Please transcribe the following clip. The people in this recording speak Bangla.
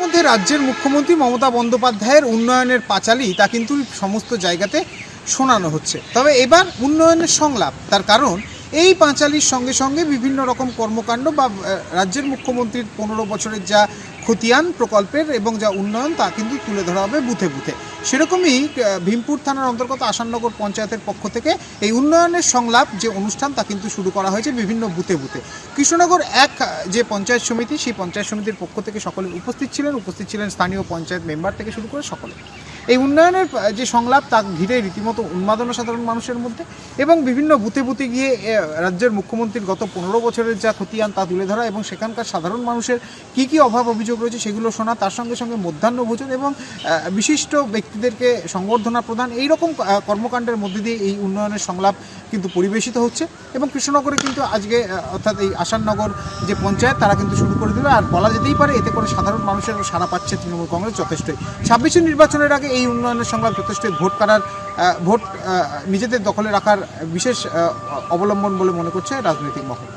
মধ্যে রাজ্যের মুখ্যমন্ত্রী মমতা বন্দ্যোপাধ্যায়ের উন্নয়নের পাঁচালী তা কিন্তু সমস্ত জায়গাতে শোনানো হচ্ছে। তবে এবার উন্নয়নের সংলাপ, তার কারণ এই পাঁচালীর সঙ্গে সঙ্গে বিভিন্ন রকম কর্মকাণ্ড বা রাজ্যের মুখ্যমন্ত্রীর 15 বছরের যা খতিয়ান প্রকল্পের এবং যা উন্নয়ন তা কিন্তু তুলে ধরা হবে বুথে বুথে। সেরকমই ভীমপুর থানার অন্তর্গত আসাননগর পঞ্চায়েতের পক্ষ থেকে এই উন্নয়নের সংলাপ যে অনুষ্ঠান তা কিন্তু শুরু করা হয়েছে বিভিন্ন বুথে বুথে। কৃষ্ণনগর এক যে পঞ্চায়েত সমিতি, সেই পঞ্চায়েত সমিতির পক্ষ থেকে সকলে উপস্থিত ছিলেন স্থানীয় পঞ্চায়েত মেম্বার থেকে শুরু করে সকলে। এই উন্নয়নের যে সংলাপ তা ঘিরে রীতিমতো উন্মাদনা সাধারণ মানুষের মধ্যে, এবং বিভিন্ন বুথে বুথে গিয়ে রাজ্যের মুখ্যমন্ত্রীর গত 15 বছরের যা খতিয়ান তা তুলে ধরা এবং সেখানকার সাধারণ মানুষের কী কী অভাব অভিযোগ রয়েছে সেগুলো শোনা, তার সঙ্গে সঙ্গে মধ্যাহ্নভোজন এবং বিশিষ্ট ব্যক্তিদেরকে সংবর্ধনা প্রদান, এই রকম কর্মকাণ্ডের মধ্যে দিয়ে এই উন্নয়নের সংলাপ কিন্তু পরিবেশিত হচ্ছে। এবং কৃষ্ণনগরে কিন্তু আজকে অর্থাৎ এই আসাননগর যে পঞ্চায়েত তারা কিন্তু শুরু করে দিল। আর বলা যেতেই পারে এতে করে সাধারণ মানুষের সাড়া পাচ্ছে তৃণমূল কংগ্রেস যথেষ্টই। 26 নির্বাচনের আগে এই উন্নয়নের সংলাপ যথেষ্টই ভোট নিজেদের দখলে রাখার বিশেষ অবলম্বন বলে মনে করছে রাজনৈতিক মহল।